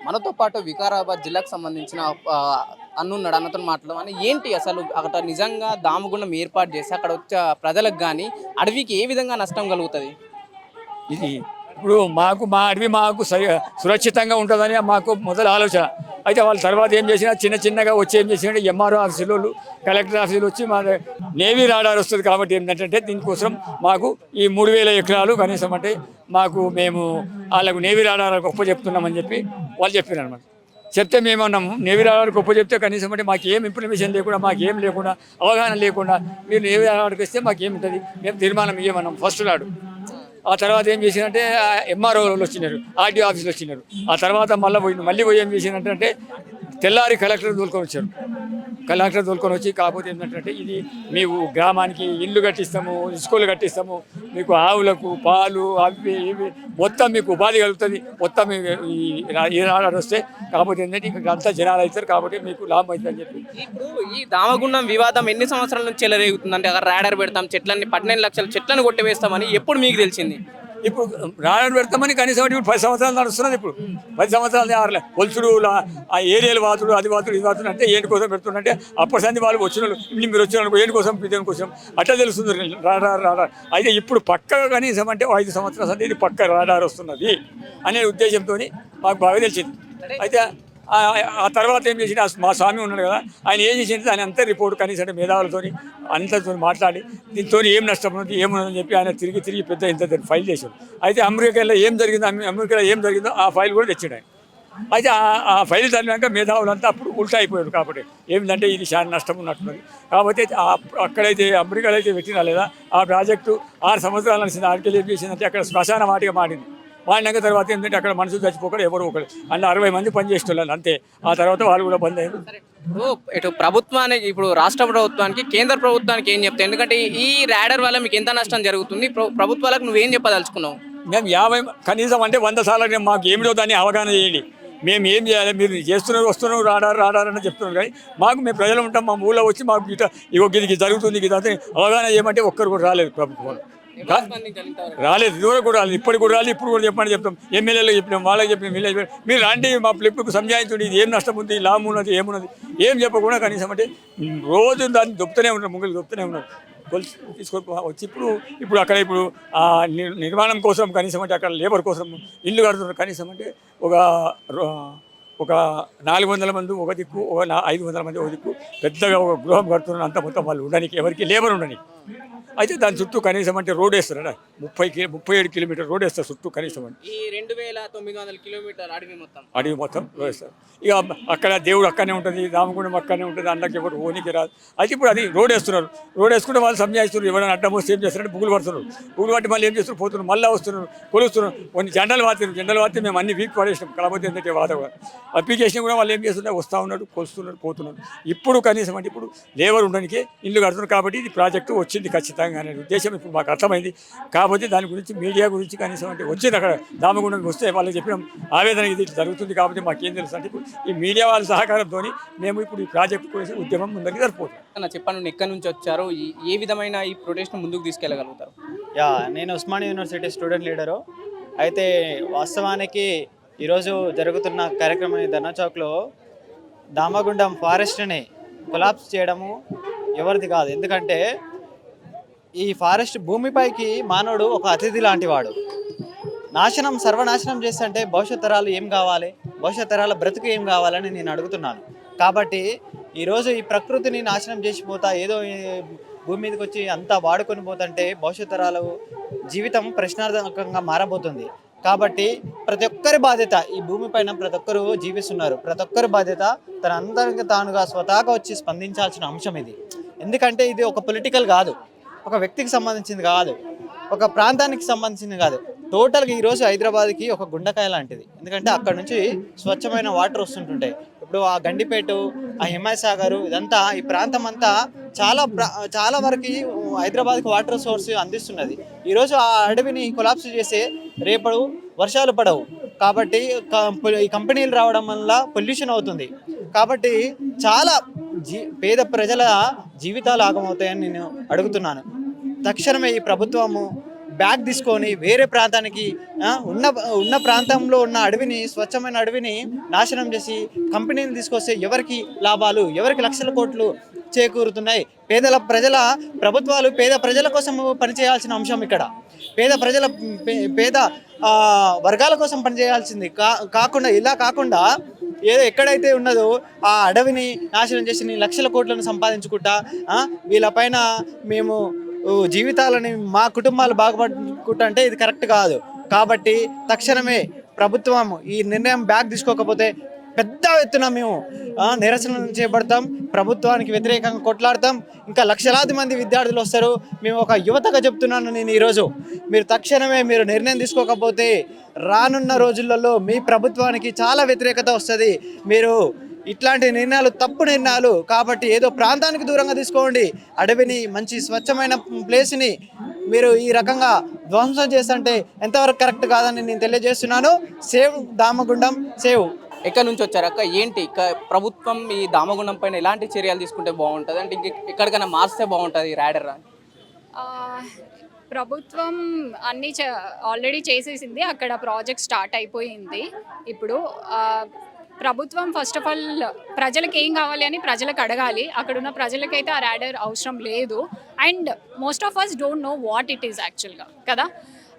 మనతో పాటు వికారాబాద్ జిల్లాకు సంబంధించిన అన్నున్నాడు. అన్నతో మాట్లాడమని ఏంటి అసలు అక్కడ నిజంగా దామగుండం ఏర్పాటు చేసి అక్కడ వచ్చే ప్రజలకు కానీ అడవికి ఏ విధంగా నష్టం కలుగుతుంది? ఇది ఇప్పుడు మా అడవి మాకు సురక్షితంగా ఉంటుందని మాకు మొదటి ఆలోచన. అయితే వాళ్ళ తర్వాత ఏం చేసినా చిన్నగా వచ్చి ఏం చేసినా ఎంఆర్ఓ ఆఫీసులు కలెక్టర్ ఆఫీసులు వచ్చి మా నేవీ రాడార్ వస్తుంది కాబట్టి ఏంటంటే దీనికోసం మాకు ఈ 3000 ఎకరాలు కనీసం అంటే మేము వాళ్ళకు నేవీ రాడార్ గొప్ప చెప్తున్నామని చెప్పి వాళ్ళు చెప్పినారు అనమాట. చెప్తే మేమన్నాము నేవీ రాడార్ గొప్ప చెప్తే కనీసం అంటే మాకు ఏం ఇన్ఫర్మేషన్ లేకుండా మాకేం లేకుండా అవగాహన లేకుండా మీరు నేవీ రాడార్కి వస్తే మాకేముంటుంది, మేము తీర్మానం ఇవ్వమన్నాం ఫస్ట్ నాడు. ఆ తర్వాత ఏం చేసినంటే ఎంఆర్ఓలు వచ్చినారు, ఆర్డీఓ ఆఫీసులు వచ్చినారు. ఆ తర్వాత మళ్ళీ పోయి ఏం చేసినట్టే తెల్లారి కలెక్టర్ తోలుకొని వచ్చారు. కలెక్టర్ తోలుకొని వచ్చి కాకపోతే ఏంటంటే ఇది మీకు గ్రామానికి ఇల్లు కట్టిస్తాము, స్కూళ్ళు కట్టిస్తాము, మీకు ఆవులకు పాలు అవి ఇవి మొత్తం మీకు ఉపాధి కలుగుతుంది, మొత్తం ఈ రాడార్ వస్తే కాకపోతే ఏంటంటే ఇక్కడ అంతా జనాలు అవుతారు కాబట్టి మీకు లాభం అవుతుంది అని చెప్పి. ఇప్పుడు ఈ దామగుండం వివాదం ఎన్ని సంవత్సరాల నుంచి చెలరేగుతుంది? అంటే అక్కడ రాడార్ పెడతాం, చెట్లన్నీ 12 లక్షల చెట్లను కొట్టివేస్తామని ఎప్పుడు మీకు తెలిసింది? ఇప్పుడు రాడార్ పెడతామని కనీసం ఇప్పుడు 10 సంవత్సరాలు నడుస్తున్నది. ఇప్పుడు 10 సంవత్సరాలు కొలుచుడు ఆ ఏరియాలు వాతుడు అది వాతుడు ఇది వాతుడు అంటే ఏంటి కోసం పెడుతుందంటే అప్పటి సంది వాళ్ళు వచ్చిన మీరు వచ్చిన ఏంటి కోసం దేని కోసం అట్లా తెలుస్తుంది రాడార్. అయితే ఇప్పుడు పక్కగా కనీసం అంటే 5 సంవత్సరాల సంది ఇది పక్క రాడార్ వస్తున్నది అనే ఉద్దేశంతో మాకు బాగా తెలిసింది. అయితే ఆ తర్వాత ఏం చేసి మా స్వామి ఉన్నాడు కదా, ఆయన ఏం చేసింది దాని అంతా రిపోర్ట్ కనీసం అంటే మేధావులతో అంతతో మాట్లాడి దీంతో ఏం నష్టం ఉన్నది ఏమున్నదని చెప్పి ఆయన తిరిగి పెద్ద ఇంత ఫైల్ చేశాడు. అయితే అమెరికాలో ఏం జరిగిందో ఆ ఫైల్ కూడా తెచ్చాడు ఆయన. అయితే ఆ ఫైల్ చదివాక మేధావులంతా అప్పుడు ఉల్టా అయిపోయాడు. కాబట్టి ఏమిటంటే ఇది చాలా నష్టం ఉన్నట్టున్నది. కాబట్టి అక్కడైతే అమెరికాలో అయితే పెట్టినా లేదా ఆ ప్రాజెక్టు 6 సంవత్సరాలు నడిచింది. ఆడికెళ్ళి ఏం చేసిందంటే అక్కడ శ్మశాన వాటిగా మారింది. వాడినాక తర్వాత ఏంటంటే అక్కడ మనుషులు చచ్చిపోకరు ఎవరు ఒకరు అందులో 60 మంది పనిచేస్తున్నారు అంతే. ఆ తర్వాత వాళ్ళు కూడా బంద్ అయ్యారు. ఇటు ప్రభుత్వానికి, ఇప్పుడు రాష్ట్ర ప్రభుత్వానికి, కేంద్ర ప్రభుత్వానికి ఏం చెప్తాయి? ఎందుకంటే ఈ రాడార్ వల్ల మీకు ఎంత నష్టం జరుగుతుంది, ప్రభుత్వాలకు నువ్వేం చెప్పదలుచుకున్నావు? మేము 50 కనీసం అంటే 100 సార్లు మాకు ఏమిటో దాన్ని అవగాహన చేయండి. మేము ఏం చేయాలి, మీరు వస్తున్నారు రాడార్ అని చెప్తున్నారు కానీ మేము ప్రజలు ఉంటాం, మా ఊళ్ళో వచ్చి మాకు ఇది జరుగుతుంది ఇది అవగాహన చేయమంటే ఒక్కరు కూడా రాలేదు ప్రభుత్వం. రాలేదు, ఇదివరకు కూడా రాలేదు, ఇప్పటికి కూడా రాలేదు. ఇప్పుడు కూడా చెప్పండి చెప్తాం, ఎమ్మెల్యేలు చెప్పినాం, వాళ్ళకి చెప్పినాం, వీళ్ళకి చెప్పినాం. మీరు రండి మా ఫ్లిప్కు సంజాయించండి, ఇది ఏం నష్టం ఉంది, లాభం ఉన్నది ఏమున్నది ఏం చెప్పకుండా కనీసం అంటే రోజు దాన్ని దొప్పుతూనే ఉన్నారు, ముంగలు దొప్పుతూనే ఉన్నారు. తీసుకొని వచ్చి ఇప్పుడు అక్కడ నిర్మాణం కోసం కనీసం అంటే అక్కడ లేబర్ కోసం ఇల్లు కడుతున్నారు. కనీసం అంటే ఒక 400 మంది ఒక దిక్కు, 500 మంది ఒక దిక్కు పెద్దగా ఒక గృహం కడుతున్నారు. అంత మొత్తం వాళ్ళు ఉండడానికి ఎవరికి లేబర్ ఉండడానికి. అయితే దాని చుట్టూ కనీసం అంటే రోడ్ వేస్తారు, 37 కిలోమీటర్ రోడ్ వేస్తారు చుట్టూ కనీసం అంటే 2900 కిలోమీటర్ అడవి మొత్తం రోడ్ వేస్తారు. ఇక అక్కడ దేవుడు అక్కడనే ఉంటుంది, రామగుండం అక్కడనే ఉంటుంది, అందులోకి ఎవరు ఓనికి రాదు. అయితే ఇప్పుడు అది రోడ్ వేస్తున్నారు, రోడ్ వేసుకుంటే వాళ్ళు సంజాయిస్తున్నారు. ఎవరైనా అడ్డం వస్తే ఏం చేస్తారంటే బుగులు పడుతున్నారు, బుగులు పట్టి మళ్ళీ ఏం చేస్తారు పోతున్నారు, మళ్ళీ వస్తున్నారు, కొలుస్తున్నారు. కొన్ని జెండలు వాడితే మేము అన్ని వీక్ పడేసినాం. కాకపోతే ఏంటంటే వాతావరణం అప్లికేషన్ కూడా వాళ్ళు ఏం చేస్తున్నారు, వస్తూ ఉన్నారు, కొలుస్తున్నారు, పోతున్నారు. ఇప్పుడు కనీసం అంటే ఇప్పుడు లేబర్ ఉండడానికి ఇల్లు కడుతున్నారు. కాబట్టి ఇది ప్రాజెక్టు వచ్చింది ఖచ్చితంగా అనే ఉద్దేశం ఇప్పుడు మాకు అర్థమైంది. కాకపోతే దాని గురించి మీడియా గురించి కనీసం అంటే వచ్చింది అక్కడ దామగుండంకి వస్తే వాళ్ళకి చెప్పినాం ఆవేదన ఇది జరుగుతుంది. కాబట్టి మాకేం తెలుసు అంటే ఇప్పుడు ఈ మీడియా వాళ్ళ సహకారంతో మేము ఇప్పుడు ఈ ప్రాజెక్టు గురించి ఉద్యమం ముందరికి సరిపోతుంది. చెప్పండి, ఎక్కడి నుంచి వచ్చారు, ఏ విధమైన ఈ ప్రొటెస్ట్ ముందుకు తీసుకెళ్ళగలుగుతారు? నేను ఉస్మానియా యూనివర్సిటీ స్టూడెంట్ లీడరు. అయితే వాస్తవానికి ఈరోజు జరుగుతున్న కార్యక్రమం ధర్నా చౌక్లో దామగుండం ఫారెస్ట్ని కొలాప్స్ చేయడము ఎవరిది కాదు. ఎందుకంటే ఈ ఫారెస్ట్ భూమిపైకి మానవుడు ఒక అతిథి లాంటి వాడు. సర్వనాశనం చేస్తుంటే భవిష్యత్ తరాలు ఏం కావాలి, భవిష్యత్ తరాల బ్రతుకు ఏం కావాలని నేను అడుగుతున్నాను. కాబట్టి ఈరోజు ఈ ప్రకృతిని నాశనం చేసిపోతా ఏదో భూమి మీదకి వచ్చి అంతా వాడుకొని పోతుంటే భవిష్యత్ తరాల జీవితం ప్రశ్నార్థకంగా మారబోతుంది. కాబట్టి ప్రతి ఒక్కరి బాధ్యత, ఈ భూమిపైన ప్రతి ఒక్కరు జీవిస్తున్నారు, ప్రతి ఒక్కరి బాధ్యత తన అందరికి తానుగా స్వతహాగా వచ్చి స్పందించాల్సిన అంశం ఇది. ఎందుకంటే ఇది ఒక పొలిటికల్ కాదు, ఒక వ్యక్తికి సంబంధించింది కాదు, ఒక ప్రాంతానికి సంబంధించింది కాదు. టోటల్గా ఈరోజు హైదరాబాద్కి ఒక గుండెకాయ లాంటిది. ఎందుకంటే అక్కడ నుంచి స్వచ్ఛమైన వాటర్ వస్తుంటుంటాయి. ఇప్పుడు ఆ గండిపేట, ఆ హిమాయసాగర్, ఇదంతా ఈ ప్రాంతం అంతా చాలా వరకు హైదరాబాద్కి వాటర్ సోర్స్ అందిస్తున్నది. ఈరోజు ఆ అడవిని కొలాప్స్ చేస్తే రేపడు వర్షాలు పడవు. కాబట్టి ఈ కంపెనీలు రావడం వల్ల పొల్యూషన్ అవుతుంది. కాబట్టి చాలా పేద ప్రజల జీవితాలు ఆగమవుతాయని నేను అడుగుతున్నాను. తక్షణమే ఈ ప్రభుత్వము బ్యాగ్ తీసుకొని వేరే ప్రాంతానికి ఉన్న ఉన్న ప్రాంతంలో ఉన్న అడవిని, స్వచ్ఛమైన అడవిని నాశనం చేసి కంపెనీలు తీసుకొస్తే ఎవరికి లాభాలు, ఎవరికి లక్షల కోట్లు చేకూరుతున్నాయి? ప్రభుత్వాలు పేద ప్రజల కోసం పనిచేయాల్సిన అంశం ఇక్కడ. పేద వర్గాల కోసం పనిచేయాల్సింది కాకుండా ఇలా కాకుండా ఏదో ఎక్కడైతే ఉన్నదో ఆ అడవిని నాశనం చేసి లక్షల కోట్లను సంపాదించుకుంటా వీళ్ళపైన మేము జీవితాలని, మా కుటుంబాలు బాగుపడుకుంటా అంటే ఇది కరెక్ట్ కాదు. కాబట్టి తక్షణమే ప్రభుత్వం ఈ నిర్ణయం బ్యాక్ తీసుకోకపోతే పెద్ద ఎత్తున మేము నిరసన చేపడతాం, ప్రభుత్వానికి వ్యతిరేకంగా కొట్లాడతాం. ఇంకా లక్షలాది మంది విద్యార్థులు వస్తారు. మేము ఒక యువతగా చెప్తున్నాను నేను ఈరోజు, మీరు తక్షణమే మీరు నిర్ణయం తీసుకోకపోతే రానున్న రోజులలో మీ ప్రభుత్వానికి చాలా వ్యతిరేకత వస్తుంది. మీరు ఇట్లాంటి నిర్ణయాలు తప్పు నిర్ణయాలు. కాబట్టి ఏదో ప్రాంతానికి దూరంగా తీసుకోండి, అడవిని, మంచి స్వచ్ఛమైన ప్లేస్ని మీరు ఈ రకంగా ధ్వంసం చేస్తుంటే ఎంతవరకు కరెక్ట్ కాదని నేను తెలియజేస్తున్నాను. Save Damagundam, save. ఎక్కడి నుంచి వచ్చారు అక్క? ఏంటి ప్రభుత్వం ఈ దామగుండం పైన ఎలాంటి చర్యలు తీసుకుంటే బాగుంటుంది, అంటే ఎక్కడికైనా మార్స్తే బాగుంటుంది ర్యాడర్? ప్రభుత్వం అన్నీ ఆల్రెడీ చేసేసింది, అక్కడ ప్రాజెక్ట్ స్టార్ట్ అయిపోయింది. ఇప్పుడు ప్రభుత్వం ఫస్ట్ ఆఫ్ ఆల్ ప్రజలకు ఏం కావాలి అని ప్రజలకు అడగాలి. అక్కడున్న ప్రజలకైతే ఆ ర్యాడర్ అవసరం లేదు. And most of us don't know what it is యాక్చువల్గా కదా.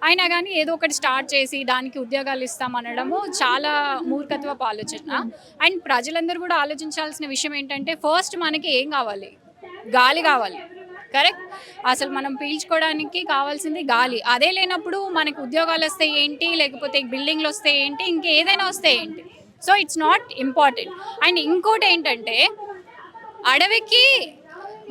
అయినా కానీ ఏదో ఒకటి స్టార్ట్ చేసి దానికి ఉద్యోగాలు ఇస్తామనడము చాలా మూర్ఖత్వపు ఆలోచన. అండ్ ప్రజలందరూ కూడా ఆలోచించాల్సిన విషయం ఏంటంటే, ఫస్ట్ మనకి ఏం కావాలి? గాలి కావాలి, కరెక్ట్? అసలు మనం పీల్చుకోవడానికి కావాల్సింది గాలి. అదే లేనప్పుడు మనకు ఉద్యోగాలు వస్తే ఏంటి, లేకపోతే బిల్డింగ్లు వస్తే ఏంటి, ఇంకేదైనా వస్తే ఏంటి? So it's not important. And ఇంకోటి ఏంటంటే, అడవికి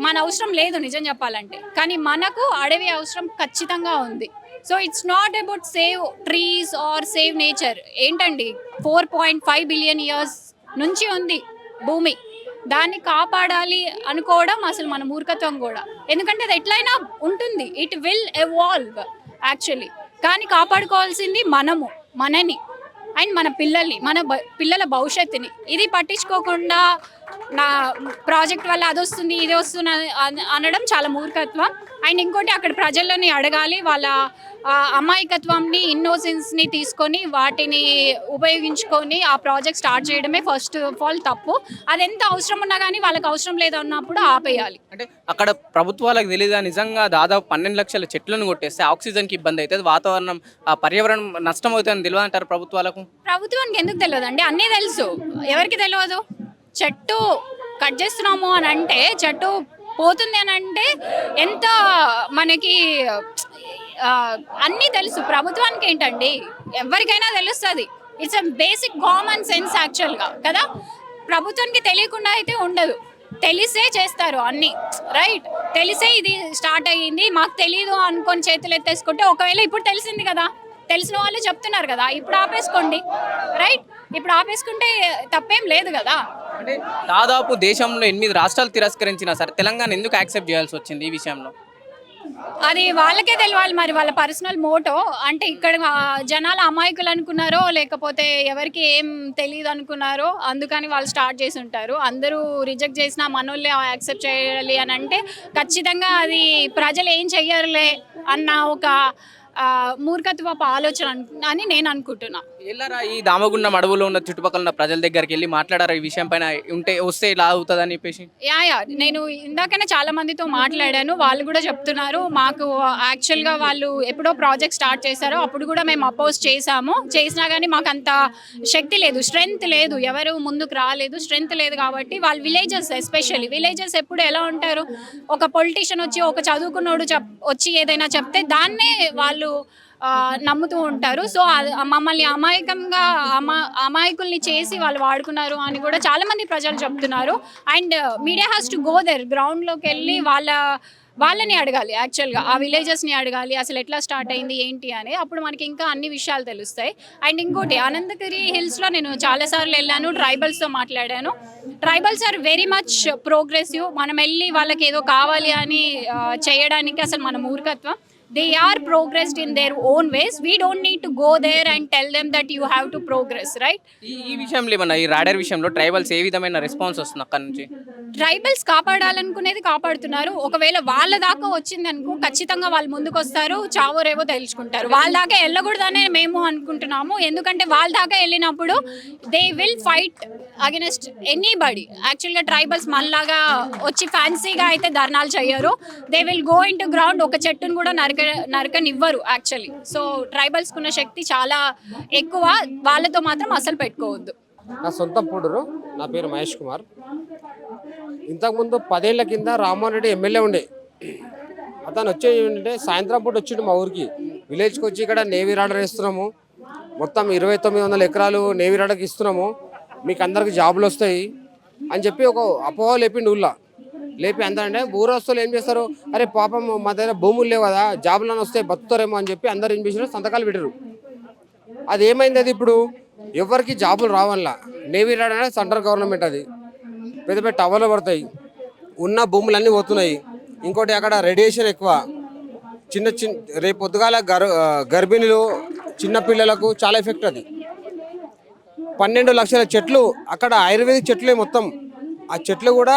మన అవసరం లేదు నిజం చెప్పాలంటే, కానీ మనకు అడవి అవసరం ఖచ్చితంగా ఉంది. So it's not about save trees or save nature. ఏంటండి, 4.5 బిలియన్ ఇయర్స్ నుంచి ఉంది భూమి, దాన్ని కాపాడాలి అనుకోవడం అసలు మన మూర్ఖత్వం కూడా. ఎందుకంటే అది ఎట్లయినా ఉంటుంది, ఇట్ విల్ ఎవాల్వ్ యాక్చువల్లీ. కానీ కాపాడుకోవాల్సింది మనని అండ్ మన పిల్లల్ని, పిల్లల భవిష్యత్తుని. ఇది పట్టించుకోకుండా నా ప్రాజెక్ట్ వల్ల అది వస్తుంది, ఇది వస్తుంది అనడం చాలా మూర్ఖత్వం. అండ్ ఇంకోటి, అక్కడ ప్రజలని అడగాలి, వాళ్ళ అమాయకత్వంని, ఇన్నోసెన్స్ని తీసుకొని వాటిని ఉపయోగించుకొని ఆ ప్రాజెక్ట్ స్టార్ట్ చేయడమే ఫస్ట్ ఆఫ్ ఆల్ తప్పు. అది ఎంత అవసరం ఉన్నా కానీ వాళ్ళకి అవసరం లేదన్నప్పుడు ఆపేయాలి. అంటే అక్కడ ప్రభుత్వాలకు తెలియదా నిజంగా దాదాపు 12 లక్షల చెట్లను కొట్టేస్తే ఆక్సిజన్కి ఇబ్బంది అవుతుంది, వాతావరణం, పర్యావరణం నష్టం అవుతుందని తెలియదు అంటారు ప్రభుత్వాలకు? ప్రభుత్వానికి ఎందుకు తెలియదు అండి? అన్నీ తెలుసు. ఎవరికి తెలియదు? చెట్టు కట్ చేస్తున్నాము అని అంటే, చెట్టు పోతుంది అని అంటే ఎంత మనకి అన్నీ తెలుసు. ప్రభుత్వానికి ఏంటండి, ఎవరికైనా తెలుస్తుంది. It's a basic common sense యాక్చువల్గా కదా. ప్రభుత్వానికి తెలియకుండా అయితే ఉండదు, తెలిసే చేస్తారు అన్నీ, రైట్? తెలిసే ఇది స్టార్ట్ అయ్యింది, మాకు తెలీదు అనుకొని చేతులు ఎత్తేసుకుంటే, ఒకవేళ ఇప్పుడు తెలిసింది కదా, తెలిసిన వాళ్ళు చెప్తున్నారు కదా, ఇప్పుడు ఆపేసుకోండి, రైట్? ఇప్పుడు ఆపేసుకుంటే తప్పేం లేదు కదా. అంటే దాదాపు దేశంలో 8 రాష్ట్రాలు తిరస్కరించినా సరే తెలంగాణ ఎందుకు యాక్సెప్ట్ చేయాల్సి వచ్చింది ఈ విషయంలో? అది వాళ్ళకే తెలియాలి మరి, వాళ్ళ పర్సనల్ మోటో. అంటే ఇక్కడ జనాలు అమాయకులు అనుకున్నారో, లేకపోతే ఎవరికి ఏం తెలియదు అనుకున్నారో, అందుకని వాళ్ళు స్టార్ట్ చేసి ఉంటారు. అందరూ రిజెక్ట్ చేసినా మనోళ్ళే యాక్సెప్ట్ చేయాలి అని అంటే ఖచ్చితంగా అది ప్రజలు ఏం చెయ్యరులే అన్న ఒక మూర్ఖత్వపు ఆలోచన అని నేను అనుకుంటున్నా. వెళ్ళారా ఈ దామగుండం అడవులో ఉన్న చుట్టుపక్కల ఉన్న ప్రజల దగ్గరికి వెళ్ళి మాట్లాడారా ఈ విషయం పైన, వస్తే ఇలా అవుతుంది అని చెప్పేసి? యా నేను ఇందాకనే చాలా మందితో మాట్లాడాను, వాళ్ళు కూడా చెప్తున్నారు మాకు యాక్చువల్గా వాళ్ళు ఎప్పుడో ప్రాజెక్ట్ స్టార్ట్ చేశారో అప్పుడు కూడా మేము అపోజ్ చేసినా కానీ మాకు అంత శక్తి లేదు, స్ట్రెంగ్త్ లేదు, ఎవరు ముందుకు రాలేదు, స్ట్రెంగ్త్ లేదు. కాబట్టి వాళ్ళు విలేజెస్, ఎస్పెషల్లీ విలేజెస్ ఎప్పుడు ఎలా ఉంటారు, ఒక పొలిటీషియన్ వచ్చి, ఒక చదువుకున్నోడు వచ్చి ఏదైనా చెప్తే దాన్నే వాళ్ళు నమ్ముతూ ఉంటారు. సో మమ్మల్ని అమాయకుల్ని చేసి వాళ్ళు వాడుకున్నారు అని కూడా చాలా మంది ప్రజలు చెప్తున్నారు. And media has to go there, గ్రౌండ్లోకి వెళ్ళి వాళ్ళని అడగాలి, యాక్చువల్గా ఆ విలేజెస్ని అడగాలి అసలు ఎట్లా స్టార్ట్ అయింది ఏంటి అని. అప్పుడు మనకి ఇంకా అన్ని విషయాలు తెలుస్తాయి. అండ్ ఇంకోటి, అనంతగిరి హిల్స్లో నేను చాలాసార్లు వెళ్ళాను, ట్రైబల్స్తో మాట్లాడాను. Tribals are very much progressive. మనం వెళ్ళి వాళ్ళకి ఏదో కావాలి అని చేయడానికి అసలు మన మూర్ఖత్వం. they are progressed in their own ways. We don't need to go there and tell them that you have to progress, right? ఈ విషయంలో ఏమన్నా ఈ రాడర్ విషయంలో ట్రైబల్స్ ఏ విధమైన రెస్పాన్స్ వస్తుంది అక్కడ నుంచి? ట్రైబల్స్ కాపాడాలనుకునేది కాపాడుతున్నారు. ఒకవేళ వాళ్ళ దాకా వచ్చింది అనుకో, ఖచ్చితంగా వాళ్ళు ముందుకు వస్తారు, చావో రేవో తెలుసుకుంటారు. వాళ్ళ దాకా వెళ్ళకూడదనే మేము అనుకుంటున్నాము. ఎందుకంటే వాళ్ళ దాకా వెళ్ళినప్పుడు they will fight against anybody. యాక్చువల్గా ట్రైబల్స్ మనలాగా వచ్చి ఫ్యాన్సీగా అయితే ధర్నాలు చేయరు. They will go in to ground. ఒక చెట్టును కూడా నరకనివ్వరు యాక్చువల్లీ. సో ట్రైబల్స్కి ఉన్న శక్తి చాలా ఎక్కువ. వాళ్ళతో మాత్రం అసలు పెట్టుకోవద్దు. నా సొంత పూడూరు. నా పేరు మహేష్ కుమార్. ఇంతకుముందు 10 ఏళ్ల కింద రామ్మోహన్ రెడ్డి ఎమ్మెల్యే ఉండే. అతను వచ్చే సాయంత్రం పూట వచ్చిండు మా ఊరికి. విలేజ్కి వచ్చి ఇక్కడ నేవీ రాడర్ వేస్తున్నాము, మొత్తం 2900 ఎకరాలు నేవీ రాడర్కి ఇస్తున్నాము, మీకు అందరికి జాబులు వస్తాయి అని చెప్పి ఒక అపోహ లేపిండు ఊళ్ళో. లేపి అంటే ఊరస్తులు ఏం చేస్తారు, అరే పాపం మా దగ్గర భూములు లేవు కదా, జాబులను వస్తే బతుకుతారేమో అని చెప్పి అందరు ఏం చేసినారు, సంతకాలు పెట్టారు. అది ఏమైంది, అది ఇప్పుడు ఎవరికి జాబులు రావాల. నేవీ రాడ్ అనేది సెంట్రల్ గవర్నమెంట్, అది పెద్ద పెద్ద టవర్లు పడతాయి, ఉన్న భూములన్నీ పోతున్నాయి. ఇంకోటి అక్కడ రేడియేషన్ ఎక్కువ. రేపు పొద్దుగాల గర్భిణులు చిన్నపిల్లలకు చాలా ఎఫెక్ట్. అది 12 లక్షల చెట్లు అక్కడ ఆయుర్వేదిక్ చెట్లే మొత్తం. ఆ చెట్లు కూడా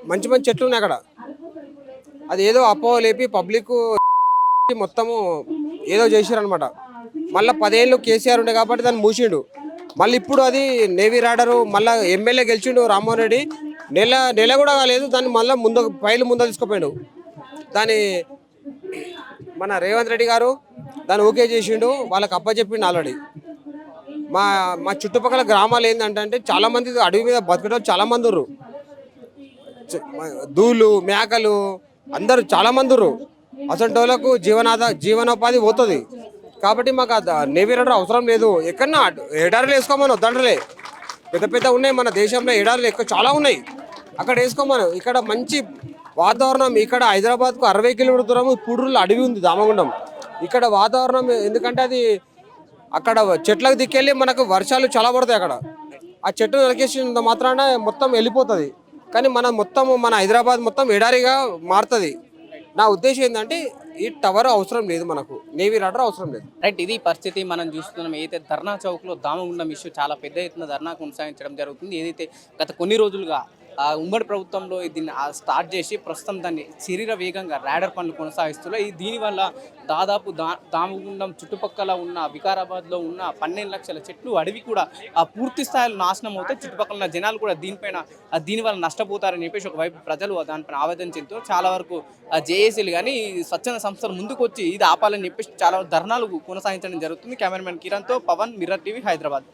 మంచి మంచి చెట్లు ఉన్నాయి అక్కడ. అది ఏదో అపోహ లేపి పబ్లిక్ మొత్తము ఏదో చేశారనమాట. మళ్ళీ 10 ఏళ్ళు కేసీఆర్ ఉండే కాబట్టి దాన్ని మూసిండు. మళ్ళీ ఇప్పుడు అది నేవీ రాడరు మళ్ళీ ఎమ్మెల్యే గెలిచిండు రామ్మోహన్ రెడ్డి. నెల కూడా కాలేదు, దాన్ని మళ్ళీ ఫైలు ముందు తీసుకుపోయాడు. దాన్ని మన రేవంత్ రెడ్డి గారు దాన్ని ఓకే చేసిండు, వాళ్ళకి అప్పచెప్పిండు ఆల్రెడీ. మా చుట్టుపక్కల గ్రామాలు ఏంటంటే చాలామంది అడవి మీద బతకడం చాలామంది ఉర్రు. దూలు మేకలు అందరూ చాలామంది ఉర్రు. అసలు వాళ్ళకు జీవనోపాధి పోతుంది. కాబట్టి మాకు నేవీ రాడర్ అవసరం లేదు. ఎక్కడన్నా ఎడారులు వేసుకోమని వద్దంటలే, పెద్ద పెద్ద ఉన్నాయి మన దేశంలో ఎడారులు ఎక్కువ చాలా ఉన్నాయి, అక్కడ వేసుకోమను. ఇక్కడ మంచి వాతావరణం. ఇక్కడ హైదరాబాద్కు 60 కిలోమీటర్ దూరం పూడూరులో అడవి ఉంది, దామగుండం. ఇక్కడ వాతావరణం ఎందుకంటే అది అక్కడ చెట్లకు దిక్కెళ్ళి మనకు వర్షాలు చాలా పడతాయి. అక్కడ ఆ చెట్టు నరికేసినంత మాత్రాన మొత్తం వెళ్ళిపోతుంది. కానీ మన హైదరాబాద్ మొత్తం ఎడారిగా మారుతుంది. నా ఉద్దేశం ఏంటంటే ఈ టవర్ అవసరం లేదు, మనకు నేవీ రాడర్ అవసరం లేదు. రైట్, ఇది పరిస్థితి మనం చూస్తున్నాం. ఏదైతే ధర్నా చౌక్లో దామగుండం ఇష్యూ చాలా పెద్ద ఎత్తున ధర్నా కొనసాగించడం జరుగుతుంది. ఏదైతే గత కొన్ని రోజులుగా ఉమ్మడి ప్రభుత్వంలో దీన్ని స్టార్ట్ చేసి ప్రస్తుతం దాన్ని శరీర వేగంగా రాడర్ పనులు కొనసాగిస్తున్నాయి. దీనివల్ల దాదాపు దామగుండం చుట్టుపక్కల ఉన్న వికారాబాద్లో ఉన్న 12 లక్షల చెట్లు అడవి కూడా పూర్తి స్థాయిలో నాశనం అవుతాయి. చుట్టుపక్కల ఉన్న జనాలు కూడా దీనివల్ల నష్టపోతారని చెప్పేసి ఒకవైపు ప్రజలు దానిపైన ఆవేదన చెందుతారు. చాలా వరకు జేఏసీలు కానీ స్వచ్ఛంద సంస్థలు ముందుకు వచ్చి ఇది ఆపాలని చెప్పేసి చాలా ధర్నాలు కొనసాగించడం జరుగుతుంది. కెమెరామెన్ కిరణ్తో పవన్, మిర్రర్ టీవీ, హైదరాబాద్.